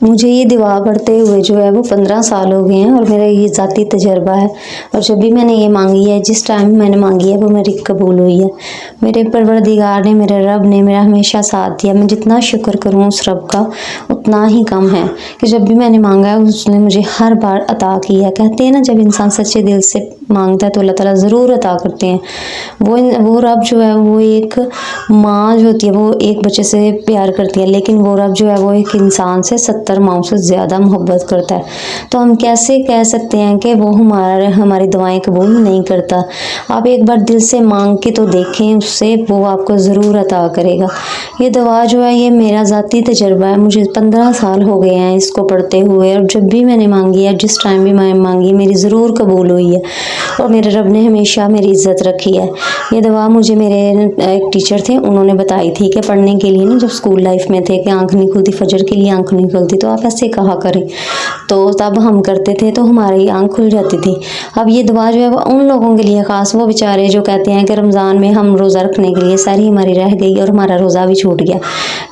मुझे ये दुआ पढ़ते हुए जो है वो 15 साल हो गए हैं और मेरा ये ज़ाती तजर्बा है। और जब भी मैंने ये मांगी है, जिस टाइम मैंने मांगी है, वो मेरी कबूल हुई है। मेरे परवरदिगार ने, मेरे रब ने मेरा हमेशा साथ दिया। मैं जितना शुक्र करूँ उस रब का उतना ही कम है कि जब भी मैंने मांगा है उसने मुझे हर बार अता किया। कहते हैं ना, जब इंसान सच्चे दिल से मांगता है तो अल्लाह ताला ज़रूर अता करते हैं। वो रब जो है वो एक माँ जो होती है वो एक बच्चे से प्यार करती है, लेकिन वो रब जो है वो एक इंसान से 70 माँओं से ज़्यादा मोहब्बत करता है। तो हम कैसे कह सकते हैं कि वो हमारी दुआएं कबूल नहीं करता। आप एक बार दिल से मांग के तो देखें उससे, वो आपको ज़रूर अता करेगा। ये दुआ जो है ये मेरा ज़ाती तजर्बा है। मुझे 15 साल हो गए हैं इसको पढ़ते हुए, और जब भी मैंने मांगी है, जिस टाइम भी मैं मांगी, मेरी ज़रूर कबूल हुई है और मेरे रब ने हमेशा मेरी इज़्ज़त रखी है। ये दुआ मुझे मेरे एक टीचर थे, उन्होंने बताई थी कि पढ़ने के लिए ना, जब स्कूल लाइफ में थे, कि आंख नहीं खुलती, फजर के लिए आंख नहीं खुलती, तो आप ऐसे कहा करें। तो तब हम करते थे तो हमारी आंख खुल जाती थी। अब ये दुआ जो है वो उन लोगों के लिए ख़ास, वो बेचारे जो कहते हैं कि रमज़ान में हम रोज़ा रखने के लिए सारी हमारी रह गई और हमारा रोज़ा भी छूट गया।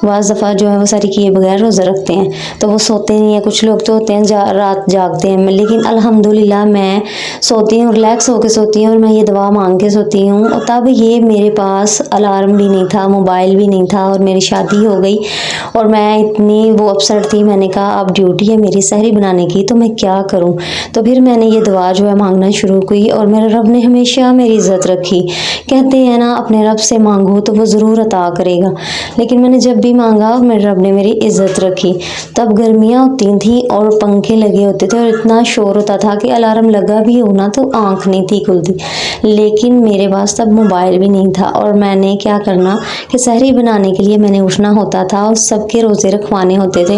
बाज़ दफ़ा जो है वो सारी किए बगैर रोज़ा रखते हैं तो वो सोते नहीं हैं। कुछ लोग तो होते हैं रात जागते हैं, लेकिन अल्हम्दुलिल्लाह मैं सोती हूँ, रिलैक्स होकर सोती हूँ और मैं ये दुआ मांग के सोती हूँ। और तब ये मेरे पास अलार्म भी नहीं था, मोबाइल भी नहीं था, और मेरी शादी हो गई और मैं इतनी वो अपसेट थी। मैंने कहा अब ड्यूटी है मेरी सहरी बनाने की, तो मैं क्या करूं। तो फिर मैंने ये दुआ जो है मांगना शुरू की और मेरे रब ने हमेशा मेरी इज़्ज़त रखी। कहते हैं ना, अपने रब से मांगो तो वो ज़रूर अता करेगा। लेकिन मैंने जब भी मांगा मेरे रब ने मेरी इज़्ज़त रखी। तब गर्मियाँ होती थी और पंखे लगे होते थे और इतना शोर होता था कि अलार्म लगा भी हो ना तो आँख नहीं थी खुलती। लेकिन मेरे पास तब मोबाइल भी नहीं था और मैंने क्या करना कि सहरी बनाने के लिए मैंने उठना होता था और सबके रोज़े रखवाने होते थे।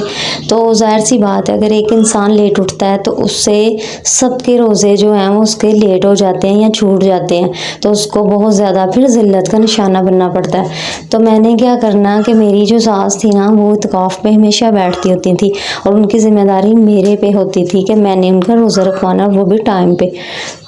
तो ज़ाहिर सी बात है, अगर एक इंसान लेट उठता है तो उससे सबके रोज़े जो हैं वो उसके लेट हो जाते हैं या छूट जाते हैं, तो उसको बहुत ज़्यादा फिर ज़िल्लत का निशाना बनना पड़ता है। तो मैंने क्या करना कि मेरी जो सास थी ना, वो इत्काफ़ पे हमेशा बैठती होती थी और उनकी ज़िम्मेदारी मेरे पे होती थी कि मैंने उनका रोज़ा रखवाना, वो भी टाइम पे।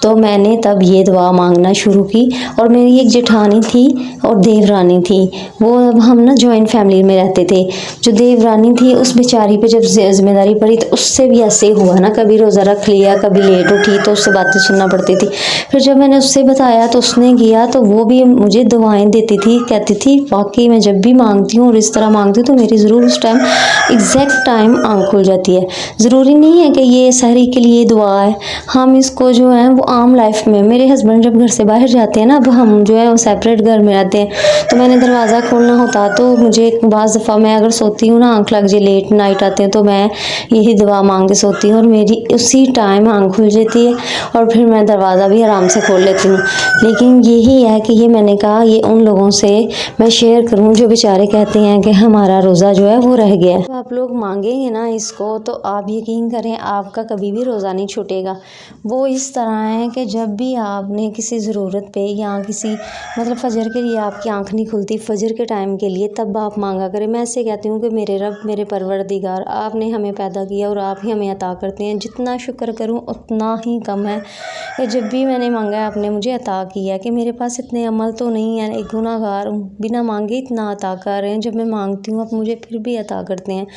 तो मैंने तब ये दुआ मांगना शुरू की। और मेरी एक जेठानी थी और देवरानी थी, वो अब हम ना जॉइंट फैमिली में रहते थे। जो देवरानी थी उस बेचारी पे जब जिम्मेदारी पड़ी तो उससे भी ऐसे ही हुआ ना, कभी रोज़ा रख लिया, कभी लेट उठी तो उससे बातें सुनना पड़ती थी। फिर जब मैंने उससे बताया तो उसने किया, तो वो भी मुझे दुआएं देती थी, कहती थी वाकई मैं जब भी मांगती हूँ और इस तरह मांगती हूँ तो मेरी ज़रूर उस टाइम एग्जैक्ट टाइम आँख खुल जाती है। ज़रूरी नहीं है कि ये सहरी के लिए दुआ है, हम इसको जो है वो आम लाइफ में, मेरे हस्बैंड जब घर से बाहर जाते हैं ना, अब हम जो है वो सेपरेट घर में रहते हैं, तो मैंने दरवाज़ा खोलना होता तो मुझे बाज़ दफ़ा मैं अगर सोती हूँ ना, आँख लग जाए, लेट नाइट आते हैं, तो मैं यही दुआ मांग के सोती हूँ और मेरी उसी टाइम आँख खुल जाती है और फिर मैं दरवाज़ा भी आराम से खोल लेती हूँ। लेकिन यही है कि ये मैंने कहा ये उन लोगों से मैं शेयर करूँ जो बेचारे कहते हैं कि हमारा रोज़ा जो है वो रह गया है। तो आप लोग मांगेंगे ना इसको तो आप यकीन करें आपका कभी भी रोज़ा नहीं छूटेगा। वो इस तरह है कि जब भी आपने किसी ज़रूरत पे या किसी मतलब फ़जर के लिए आपकी आँख नहीं खुलती, फ़जर के टाइम के लिए, तब आप मांगा करें। मैं ऐसे कहती हूँ कि मेरे रब, मेरे परवरदिगार, आपने हमें पैदा किया और आप ही हमें अता करते हैं। जितना शुक्र करूँ उतना ही कम है कि जब भी मैंने मांगा है आपने मुझे अता किया। कि मेरे पास इतने अमल तो नहीं है, एक गुनाहगार हूँ, बिना मांगे इतना अता कर रहे हैं। जब मैं मांगती हूँ आप मुझे फिर भी अता करते हैं।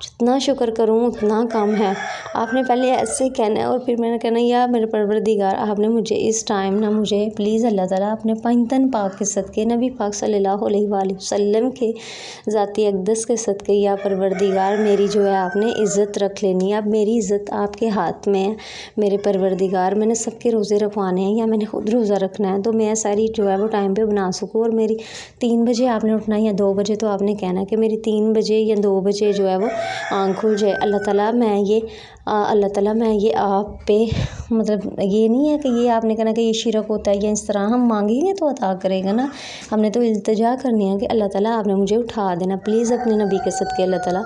जितना शुक्र करूँ उतना कम है। आपने पहले ऐसे ही कहना है और फिर मैंने कहना या मेरे परवरदिगार, आपने मुझे इस टाइम ना, मुझे प्लीज़ अल्लाह ताला अपने पंजतन पाक के सदके, नबी पाक सल्लल्लाहु अलैहि वसल्लम के ज़ाती अक़दस के सदके, या परवरदिगार मेरी जो है आपने इज़्ज़त रख लेनी है। अब मेरी इज़्ज़त आपके हाथ में है मेरे परवरदिगार। मैंने सबके रोज़े रखवाने हैं या मैंने खुद रोज़ा रखना है, तो मैं सारी जो है वो टाइम पे बना सकूँ। और मेरी 3 बजे आपने उठना या 2 बजे, तो आपने कहना कि मेरी 3 बजे या 2 बजे जो है वो आँख खुल जाए। अल्लाह ताला मैं ये आप पे, मतलब ये नहीं है कि ये आपने कहना कि ये शिरक होता है या इस तरह, हम मांगेंगे तो अता करेगा ना। हमने तो इल्तिजा करनी है कि अल्लाह ताला आपने मुझे उठा देना प्लीज़ अपने नबी के सदके अल्लाह ताला,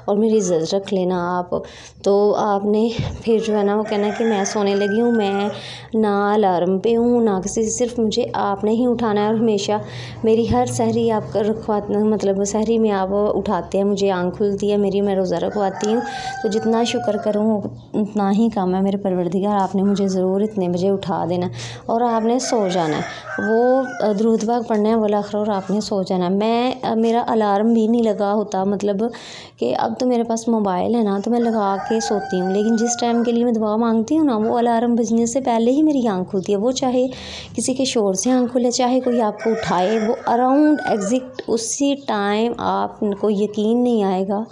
और मेरी इज़्ज़त रख लेना आप। तो आपने फिर जो है ना वो कहना कि मैं सोने लगी हूँ, मैं ना अलार्म पे हूँ ना किसी से, सिर्फ मुझे आपने ही उठाना है। और हमेशा मेरी हर सहरी आप रखवाते, मतलब सहरी में आप उठाते हैं, मुझे आँख खुलती है मेरी, मैं रोज़ा रखवाती हूँ। तो जितना शुक्र करूँ اتنا ہی کم ہے میرے پروردگار، آپ نے مجھے ضرور اتنے بجے اٹھا دینا اور آپ نے سو جانا ہے، وہ درود پاک پڑھنا ہے والآخر، اور آپ نے سو جانا ہے۔ میرا الارم بھی نہیں لگا ہوتا، مطلب کہ اب تو میرے پاس موبائل ہے نا تو میں لگا کے سوتی ہوں، لیکن جس ٹائم کے لیے میں دعا مانگتی ہوں نا وہ الارم بجنے سے پہلے ہی میری آنکھ کھلتی ہے، وہ چاہے کسی کے شور سے آنکھ کھلے، چاہے کوئی آپ کو اٹھائے، وہ اراؤنڈ ایگزیکٹ اسی ٹائم آپ کو یقین نہیں آئے گا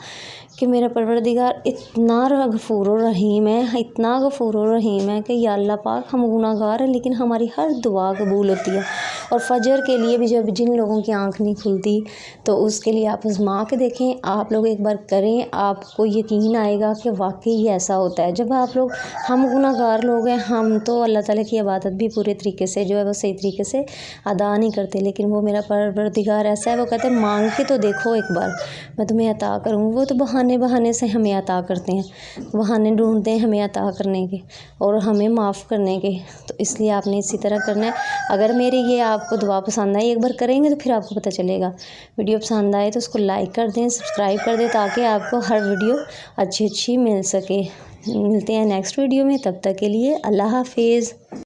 کہ میرا پروردگار اتنا غفور و رحیم ہے، اتنا غفور و رحیم ہے کہ یا اللہ پاک ہم گناہ گار ہیں لیکن ہماری ہر دعا قبول ہوتی ہے۔ اور فجر کے لیے بھی جب جن لوگوں کی آنکھ نہیں کھلتی تو اس کے لیے آپ آزما کے دیکھیں، آپ لوگ ایک بار کریں، آپ کو یقین آئے گا کہ واقعی ایسا ہوتا ہے۔ جب آپ لوگ، ہم گناہ گار لوگ ہیں، ہم تو اللہ تعالیٰ کی عبادت بھی پورے طریقے سے جو ہے وہ صحیح طریقے سے ادا نہیں کرتے، لیکن وہ میرا پروردگار ایسا ہے، وہ کہتے ہیں مانگ کے تو دیکھو ایک بار، میں تمہیں عطا کروں۔ وہ تو بہانے سے ہمیں عطا کرتے ہیں، بہانے ڈھونڈتے ہیں ہمیں عطا کرنے کے اور ہمیں معاف کرنے کے، تو اس لیے آپ نے اسی طرح کرنا ہے۔ اگر میری یہ آپ کو دعا پسند آئی، ایک بار کریں گے تو پھر آپ کو پتہ چلے گا۔ ویڈیو پسند آئے تو اس کو لائک کر دیں، سبسکرائب کر دیں تاکہ آپ کو ہر ویڈیو اچھی مل سکے۔ ملتے ہیں نیکسٹ ویڈیو میں، تب تک کے لیے اللہ حافظ۔